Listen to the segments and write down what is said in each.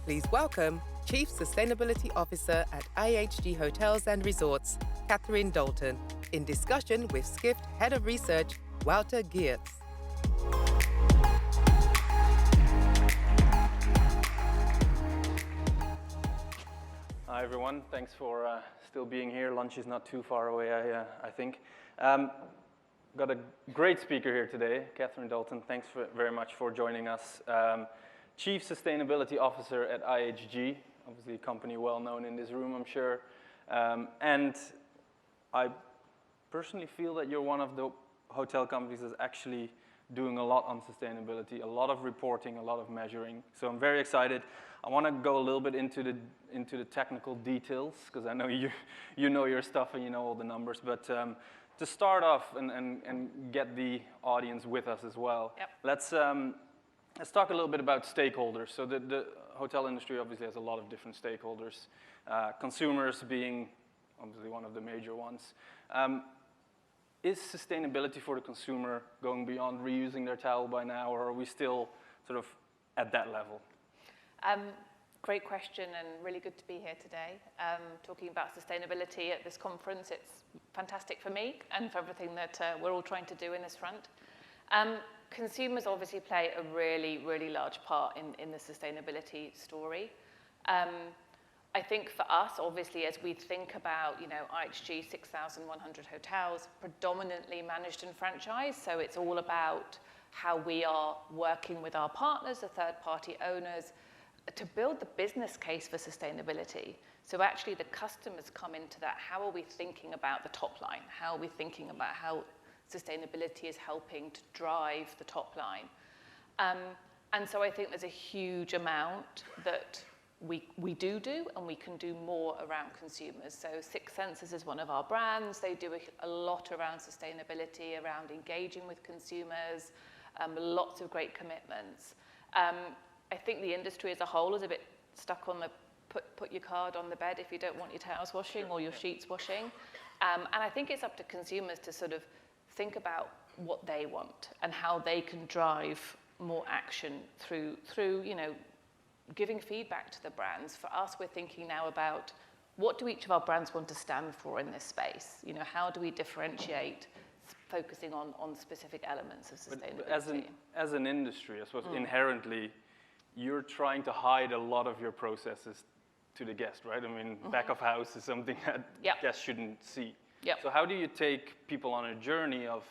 Please welcome Chief Sustainability Officer at IHG Hotels and Resorts, Catherine Dolton, in discussion with Skift Head of Research, Wouter Geerts. Hi everyone, thanks for still being here. Lunch is not too far away, I think. Got a great speaker here today, Catherine Dolton. Thanks very much for joining us. Chief Sustainability Officer at IHG, obviously a company well known in this room, I'm sure. And I personally feel that you're one of the hotel companies that's actually doing a lot on sustainability, a lot of reporting, a lot of measuring. So I'm very excited. I want to go a little bit into the technical details, because I know you know your stuff and you know all the numbers. But to start off and get the audience with us as well, Yep. Let's talk a little bit about stakeholders. So the hotel industry obviously has a lot of different stakeholders, consumers being obviously one of the major ones. Is sustainability for the consumer going beyond reusing their towel by now, or are we still sort of at that level? Great question, and really good to be here today. Talking about sustainability at this conference, it's fantastic for me and for everything that we're all trying to do in this front. Consumers obviously play a really, really large part in the sustainability story. I think for us, obviously, as we think about, IHG 6,100 hotels, predominantly managed and franchised, so it's all about how we are working with our partners, the third-party owners, to build the business case for sustainability. So actually the customers come into that. How are we thinking about the top line? How are we thinking about how sustainability is helping to drive the top line? And so I think there's a huge amount that we do, and we can do more around consumers. So Six Senses is one of our brands. They do a lot around sustainability, around engaging with consumers, lots of great commitments. I think the industry as a whole is a bit stuck on the put your card on the bed if you don't want your towels washing or your sheets washing. And I think it's up to consumers to sort of think about what they want and how they can drive more action through giving feedback to the brands. For us, we're thinking now about what do each of our brands want to stand for in this space? How do we differentiate, focusing on specific elements of sustainability? But as an industry, I suppose inherently, you're trying to hide a lot of your processes to the guest, right? I mean, back of house is something that guests shouldn't see. Yep. So how do you take people on a journey of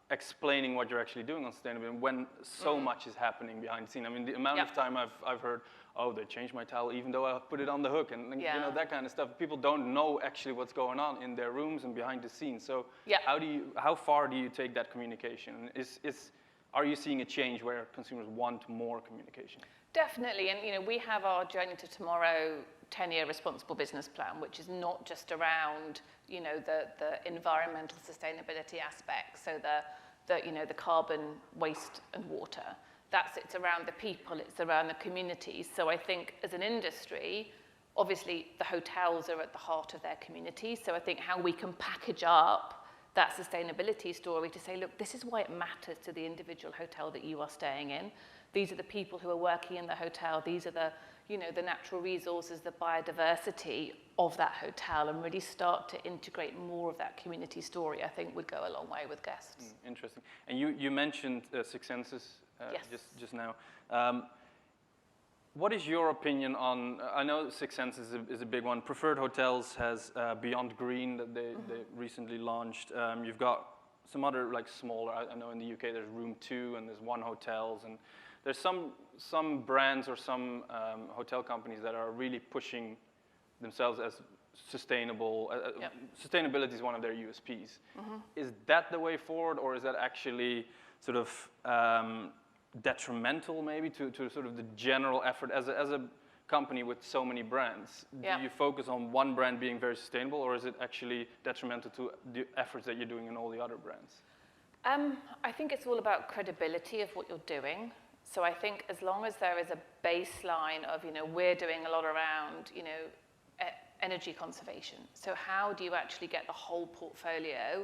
explaining what you're actually doing on sustainability when so much is happening behind the scene? I mean, the amount of time I've heard, oh, they changed my towel even though I put it on the hook, and that kind of stuff. People don't know actually what's going on in their rooms and behind the scenes. So how far do you take that communication? Are you seeing a change where consumers want more communication? Definitely, and we have our Journey to Tomorrow 10-year responsible business plan, which is not just around the environmental sustainability aspects, so the carbon, waste, and water. It's around the people, it's around the communities. So I think as an industry, obviously the hotels are at the heart of their communities. So I think how we can package up that sustainability story to say, look, this is why it matters to the individual hotel that you are staying in. These are the people who are working in the hotel. These are the natural resources, the biodiversity of that hotel, and really start to integrate more of that community story, I think would go a long way with guests. Interesting. And you mentioned Six Senses just now. What is your opinion on, I know Six Senses is a big one. Preferred Hotels has Beyond Green that they recently launched. You've got some other smaller, I know in the UK there's Room 2 and there's One Hotels, and there's some brands or some hotel companies that are really pushing themselves as sustainable. Sustainability is one of their USPs. Is that the way forward, or is that actually sort of detrimental maybe to sort of the general effort as a company with so many brands? Do you focus on one brand being very sustainable, or is it actually detrimental to the efforts that you're doing in all the other brands? I think it's all about credibility of what you're doing. So I think as long as there is a baseline of, we're doing a lot around, energy conservation. So how do you actually get the whole portfolio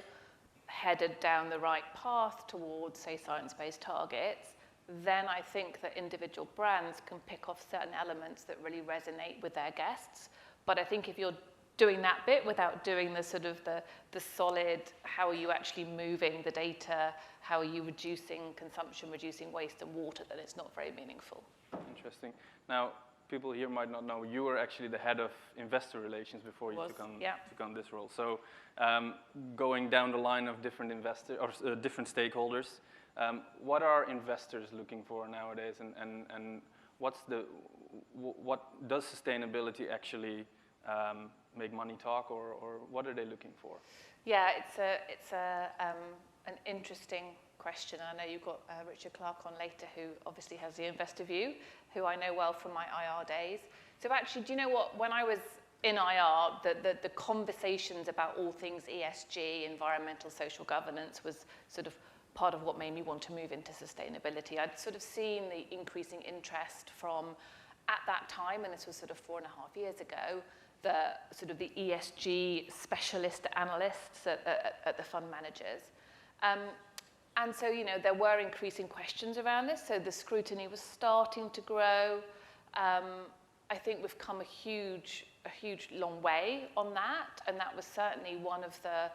headed down the right path towards, say, science-based targets? then I think that individual brands can pick off certain elements that really resonate with their guests. But I think if you're doing that bit without doing the sort of the solid, how are you actually moving the data, how are you reducing consumption, reducing waste and water, then it's not very meaningful. Interesting. Now, people here might not know, you were actually the head of investor relations before you took on this role. So going down the line of different investors or different stakeholders, what are investors looking for nowadays, and what does sustainability actually make money talk, or what are they looking for? Yeah, it's an interesting question. I know you've got Richard Clark on later, who obviously has the investor view, who I know well from my IR days. So actually, do you know what? When I was in IR, the conversations about all things ESG, environmental, social governance, was sort of part of what made me want to move into sustainability. I'd sort of seen the increasing interest from, at that time, and this was sort of 4.5 years ago, the ESG specialist analysts at the fund managers. And so, you know, there were increasing questions around this, so the scrutiny was starting to grow. I think we've come a huge long way on that, and that was certainly one of the,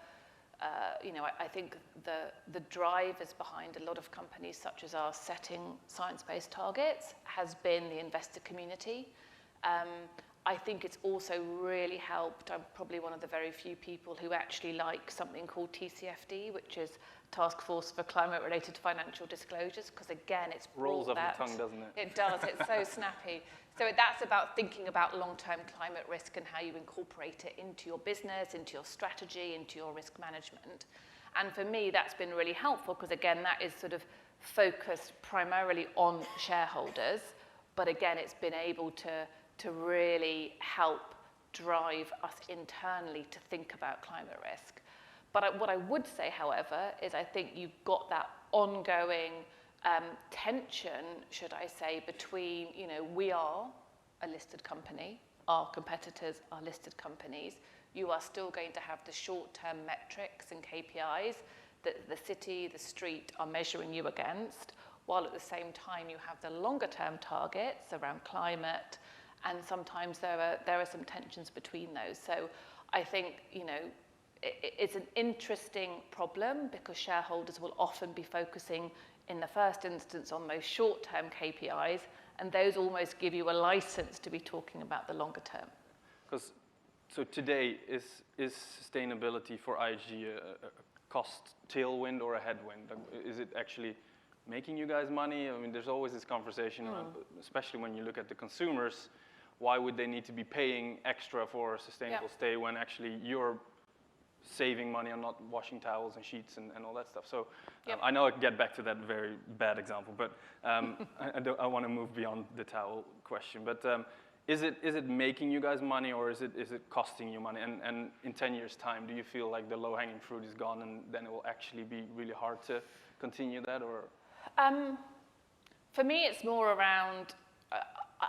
you know, I think the drivers behind a lot of companies such as ours setting science-based targets has been the investor community. I think it's also really helped. I'm probably one of the very few people who actually like something called TCFD, which is Task Force for Climate-Related Financial Disclosures, because again, it's rolls off the tongue, doesn't it? It does. It's so snappy. So that's about thinking about long-term climate risk and how you incorporate it into your business, into your strategy, into your risk management. And for me, that's been really helpful because, again, that is sort of focused primarily on shareholders. But again, it's been able to really help drive us internally to think about climate risk. But what I would say, however, is I think you've got that ongoing tension, should I say, between, you know, we are a listed company, our competitors are listed companies. You are still going to have the short-term metrics and KPIs that the city, the street are measuring you against, while at the same time you have the longer-term targets around climate, and sometimes there are some tensions between those. So I think, you know, it's an interesting problem because shareholders will often be focusing in the first instance on those short-term KPIs, and those almost give you a license to be talking about the longer term. So today, is sustainability for IHG a cost tailwind or a headwind? Is it actually making you guys money? I mean, there's always this conversation, especially when you look at the consumers, why would they need to be paying extra for a sustainable stay when actually you're saving money on not washing towels and sheets and all that stuff? So I know I can get back to that very bad example, but I want to move beyond the towel question. But is it making you guys money, or is it costing you money? And in 10 years' time, do you feel like the low-hanging fruit is gone and then it will actually be really hard to continue that? Or for me, it's more around,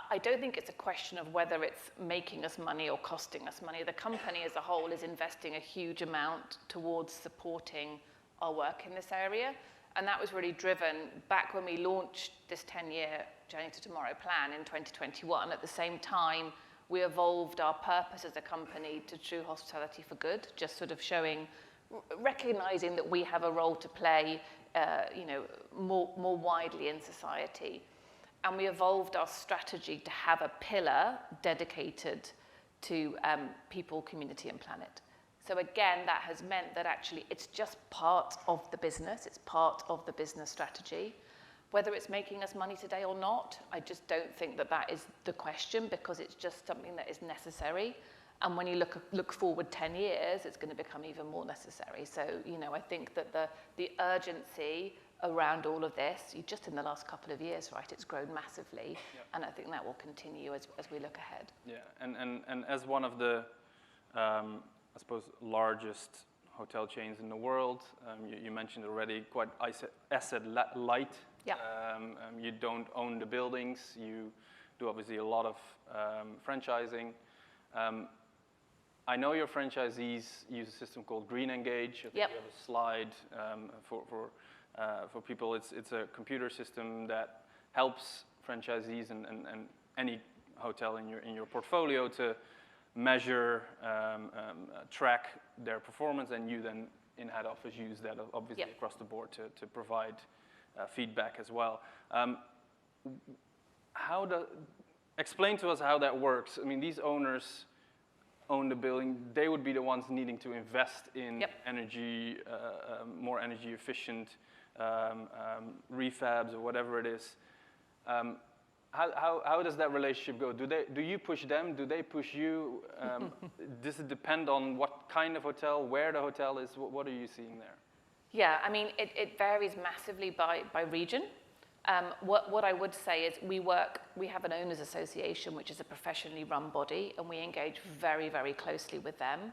I don't think it's a question of whether it's making us money or costing us money. The company as a whole is investing a huge amount towards supporting our work in this area. And that was really driven back when we launched this 10-year Journey to Tomorrow plan in 2021. At the same time, we evolved our purpose as a company to true hospitality for good, just sort of showing, recognizing that we have a role to play, you know, more widely in society. And we evolved our strategy to have a pillar dedicated to people, community, and planet. So again, that has meant that actually it's just part of the business. It's part of the business strategy. Whether it's making us money today or not, I just don't think that is the question, because it's just something that is necessary. And when you look forward 10 years, it's going to become even more necessary. So, you know, I think that the urgency around all of this, just in the last couple of years, right, it's grown massively. And I think that will continue as we look ahead. Yeah, and as one of the, I suppose, largest hotel chains in the world, you mentioned already, quite asset light. Yeah. You don't own the buildings. You do obviously a lot of franchising. I know your franchisees use a system called Green Engage. I think you have a slide for people. It's a computer system that helps franchisees and any hotel in your portfolio to measure, track their performance, and you then in head office use that obviously across the board to provide feedback as well. Explain to us how that works. I mean, these owners own the building. They would be the ones needing to invest in energy, more energy efficient refabs or whatever it is. How does that relationship go? Do you push them? Do they push you? Does it depend on what kind of hotel, where the hotel is? What are you seeing there? Yeah, I mean, it varies massively by region. What I would say is we have an owners association, which is a professionally run body, and we engage very, very closely with them.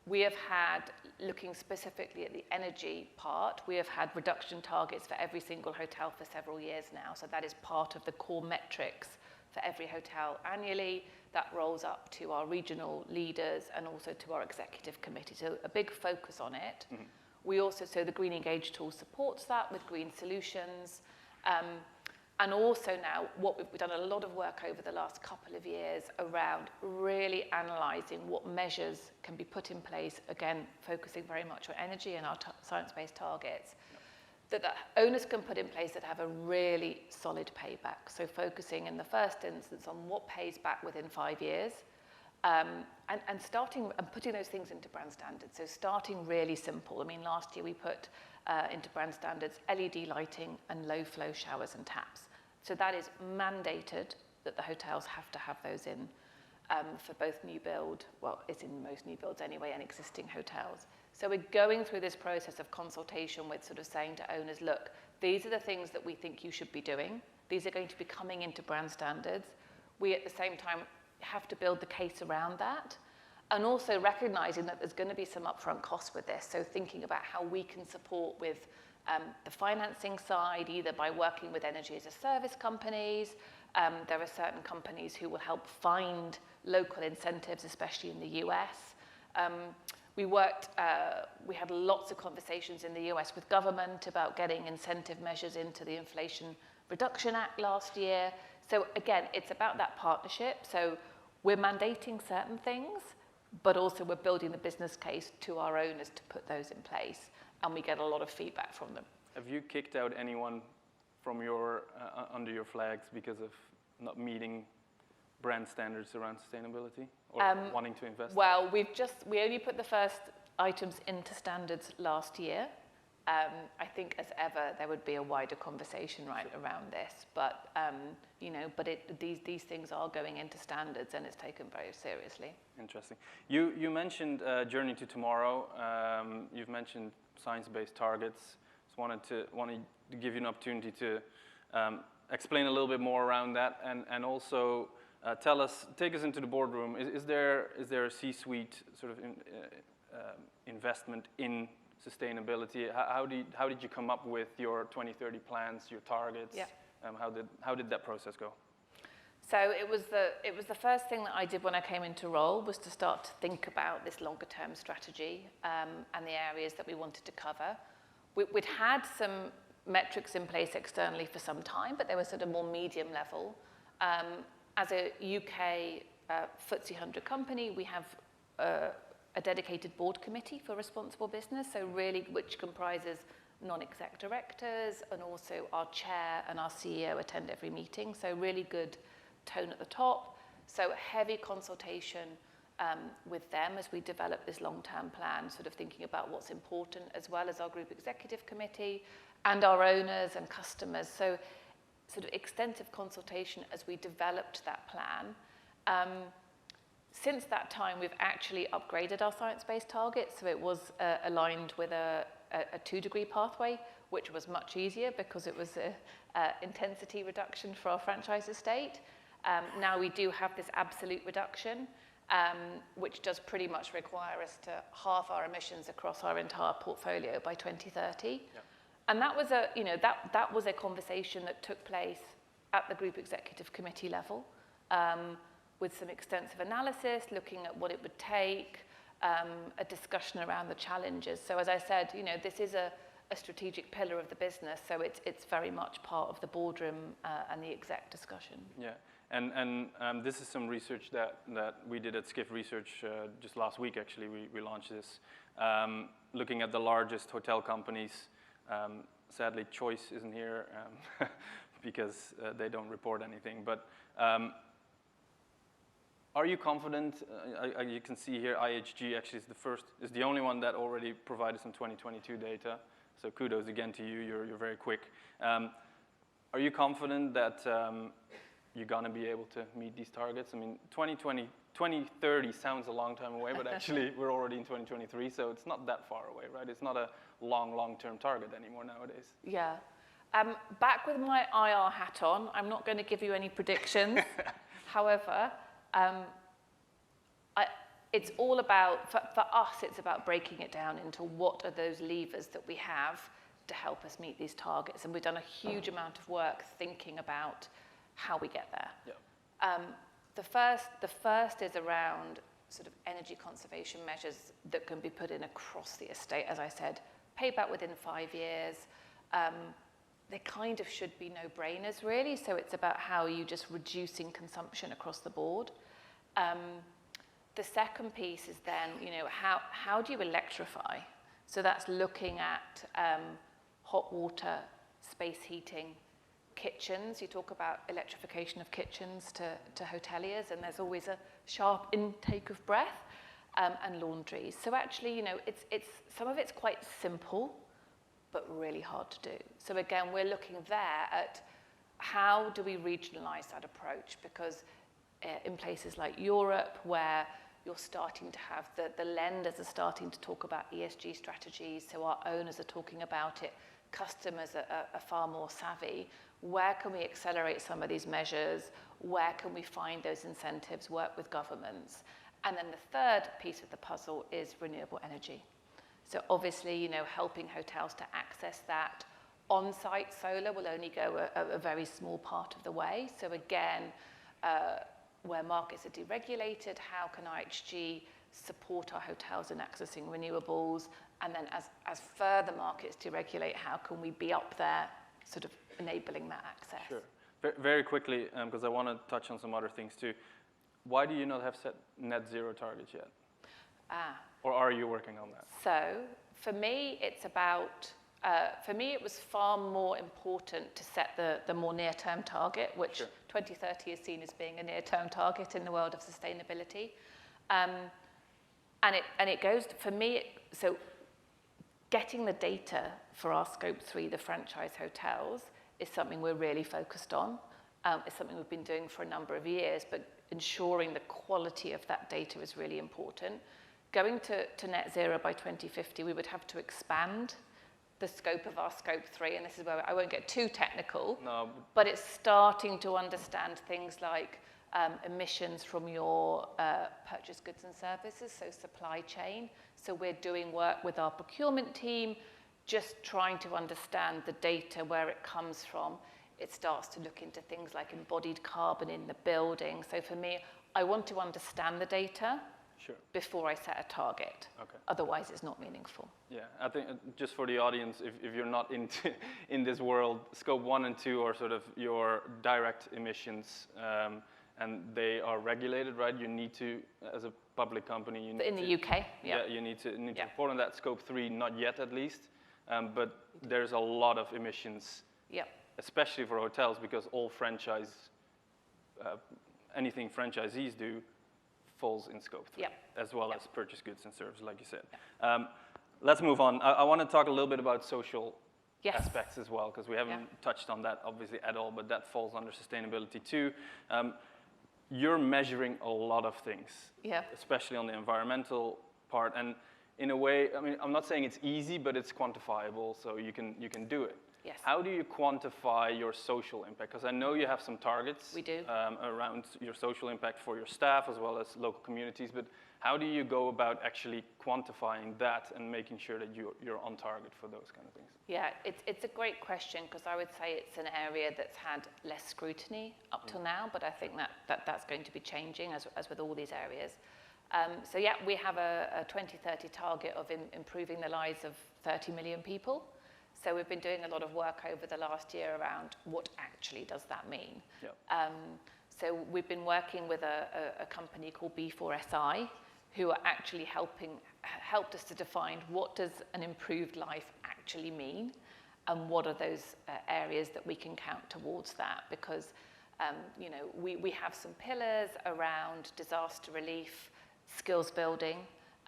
We have had, looking specifically at the energy part, we have had reduction targets for every single hotel for several years now. So that is part of the core metrics for every hotel annually. That rolls up to our regional leaders and also to our executive committee. So a big focus on it. Mm-hmm. We also, so the Green Engage tool supports that with green solutions. And also now, we've done a lot of work over the last couple of years around really analysing what measures can be put in place, again, focusing very much on energy and our science-based targets, that the owners can put in place that have a really solid payback. So focusing in the first instance on what pays back within 5 years, and starting and putting those things into brand standards. So starting really simple. I mean, last year we put into brand standards LED lighting and low flow showers and taps. So that is mandated that the hotels have to have those in for both new build, well, it's in most new builds anyway, and existing hotels. So we're going through this process of consultation with sort of saying to owners, look, these are the things that we think you should be doing. These are going to be coming into brand standards. We, at the same time, have to build the case around that. And also recognizing that there's going to be some upfront costs with this. So thinking about how we can support with the financing side, either by working with energy as a service companies. There are certain companies who will help find local incentives, especially in the US. We had lots of conversations in the US with government about getting incentive measures into the Inflation Reduction Act last year. So again, it's about that partnership. So we're mandating certain things, but also we're building the business case to our owners to put those in place, and we get a lot of feedback from them. Have you kicked out anyone from your under your flags because of not meeting brand standards around sustainability or wanting to invest? Well, we only put the first items into standards last year. I think, as ever, there would be a wider conversation around this, but these things are going into standards, and it's taken very seriously. Interesting. You mentioned Journey to Tomorrow. You've mentioned science-based targets. Just wanted to give you an opportunity to explain a little bit more around that, and also take us into the boardroom. Is there a C-suite sort of investment in sustainability? How did you come up with your 2030 plans, your targets? Yeah. How did that process go? So it was the first thing that I did when I came into role, was to start to think about this longer term strategy and the areas that we wanted to cover. We'd had some metrics in place externally for some time, but they were sort of more medium level. As a UK FTSE 100 company, we have a dedicated board committee for responsible business, so really which comprises non-exec directors, and also our chair and our CEO attend every meeting, so really good tone at the top. So heavy consultation with them as we develop this long-term plan, sort of thinking about what's important, as well as our group executive committee and our owners and customers. So sort of extensive consultation as we developed that plan. Since that time, we've actually upgraded our science-based targets, so it was aligned with a 2-degree pathway, which was much easier because it was an intensity reduction for our franchise estate. Now we do have this absolute reduction, which does pretty much require us to halve our emissions across our entire portfolio by 2030. Yep. And that was that was a conversation that took place at the group executive committee level, with some extensive analysis, looking at what it would take, a discussion around the challenges. So as I said, this is a a strategic pillar of the business, so it's very much part of the boardroom and the exec discussion. Yeah, and this is some research that we did at Skift Research just last week, actually. We launched this, looking at the largest hotel companies. Sadly, Choice isn't here because they don't report anything, but are you confident? You can see here IHG actually is the only one that already provided some 2022 data. So kudos again to you. You're very quick. Are you confident that you're going to be able to meet these targets? I mean, 2030 sounds a long time away, but actually we're already in 2023, so it's not that far away, right? It's not a long-term target anymore nowadays. Yeah. Back with my IR hat on, I'm not going to give you any predictions. However, it's all about, for us, it's about breaking it down into what are those levers that we have to help us meet these targets. And we've done a huge amount of work thinking about how we get there. Yeah. The first is around sort of energy conservation measures that can be put in across the estate. As I said, payback within 5 years. They kind of should be no-brainers, really. So it's about how you just reducing consumption across the board. The second piece is then, how do you electrify? So that's looking at hot water, space heating, kitchens. You talk about electrification of kitchens to hoteliers, and there's always a sharp intake of breath, and laundries. So actually, it's some of it's quite simple, but really hard to do. So again, we're looking there at how do we regionalize that approach? Because in places like Europe, where you're starting to have the lenders are starting to talk about ESG strategies, so our owners are talking about it, customers are far more savvy. Where can we accelerate some of these measures? Where can we find those incentives, work with governments? And then the third piece of the puzzle is renewable energy. So obviously, helping hotels to access that. On-site solar will only go a very small part of the way. So again, where markets are deregulated, how can IHG support our hotels in accessing renewables? And then as further markets deregulate, how can we be up there sort of enabling that access? Sure. Very quickly, because I want to touch on some other things too. Why do you not have set net zero targets yet? Or are you working on that? So for me, it's about, it was far more important to set the more near-term target, which Sure. 2030 is seen as being a near-term target in the world of sustainability. And it goes, for me, so getting the data for our Scope 3, the franchise hotels, is something we're really focused on. It's something we've been doing for a number of years, but ensuring the quality of that data is really important. Going to net zero by 2050, we would have to expand the scope of our Scope 3, and this is where I won't get too technical, but it's starting to understand things like emissions from your purchased goods and services, so supply chain. So we're doing work with our procurement team, just trying to understand the data, where it comes from. It starts to look into things like embodied carbon in the building. So for me, I want to understand the data. Sure. Before I set a target. Okay. Otherwise, it's not meaningful. Yeah, I think just for the audience, if you're not in this world, Scope 1 and 2 are sort of your direct emissions, and they are regulated, right? You need to, as a public company, you need in the UK, yeah. You need to report on that. Scope 3, not yet at least, but there's a lot of emissions, especially for hotels, because all anything franchisees do falls in Scope 3, as well as purchase goods and services, like you said. Let's move on. I want to talk a little bit about social aspects as well, because we haven't touched on that obviously at all, but that falls under sustainability too. You're measuring a lot of things, especially on the environmental part, and in a way, I mean, I'm not saying it's easy, but it's quantifiable, so you can do it. Yes. How do you quantify your social impact? Because I know you have some targets. We do. Around your social impact for your staff as well as local communities, but how do you go about actually quantifying that and making sure that you're on target for those kind of things? Yeah, it's a great question, because I would say it's an area that's had less scrutiny up till now, but I think that's going to be changing as with all these areas. So we have a 2030 target of improving the lives of 30 million people. So we've been doing a lot of work over the last year around what actually does that mean. Yep. So we've been working with a company called B4SI, who are actually helped us to define what does an improved life actually mean, and what are those areas that we can count towards that. Because you know, we have some pillars around disaster relief, skills building,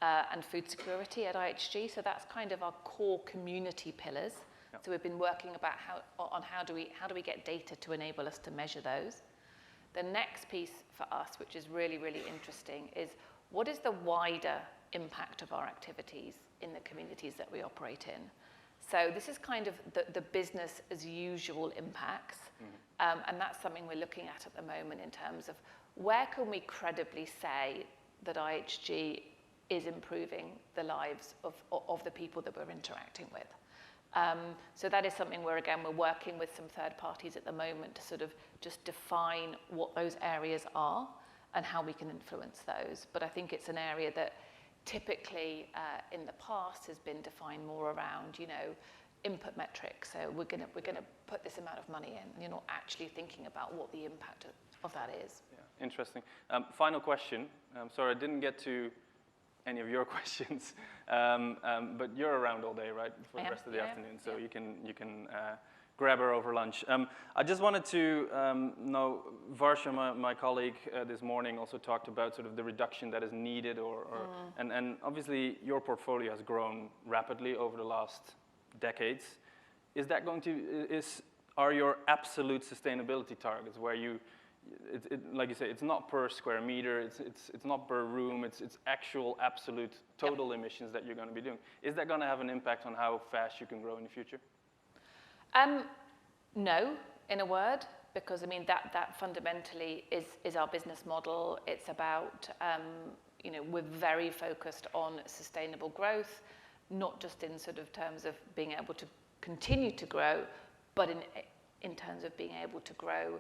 and food security at IHG. So that's kind of our core community pillars. Yep. So we've been working about how do we get data to enable us to measure those. The next piece for us, which is really, really interesting, is what is the wider impact of our activities in the communities that we operate in? So this is kind of the business as usual impacts. Mm-hmm. And that's something we're looking at the moment in terms of where can we credibly say that IHG is improving the lives of the people that we're interacting with. So that is something where, again, we're working with some third parties at the moment to sort of just define what those areas are and how we can influence those. But I think it's an area that typically in the past has been defined more around, you know, input metrics. So we're gonna put this amount of money in, and you're not actually thinking about what the impact of that is. Yeah, interesting. Final question. Sorry, I didn't get to any of your questions, but you're around all day, right, for the rest of the afternoon, so you can grab her over lunch. I just wanted to know, Varsha, my colleague this morning, also talked about sort of the reduction that is needed, and obviously your portfolio has grown rapidly over the last decades. Is that going to, are your absolute sustainability targets where you, like you say, it's not per square meter, it's not per room, it's actual absolute total emissions that you're going to be doing. Is that going to have an impact on how fast you can grow in the future? No, in a word, because I mean that fundamentally is our business model. It's about you know, we're very focused on sustainable growth, not just in sort of terms of being able to continue to grow, but in terms of being able to grow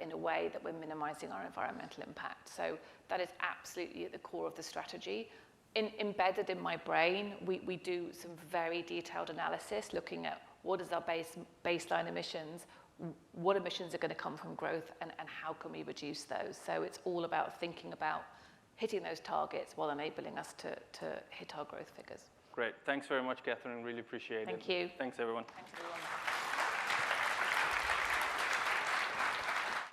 in a way that we're minimizing our environmental impact. So that is absolutely at the core of the strategy. Embedded in my brain, we do some very detailed analysis looking at what is our baseline emissions, what emissions are going to come from growth, and how can we reduce those. So it's all about thinking about hitting those targets while enabling us to hit our growth figures. Great. Thanks very much, Catherine. Really appreciate it. Thank you. Thanks, everyone. Thanks, everyone.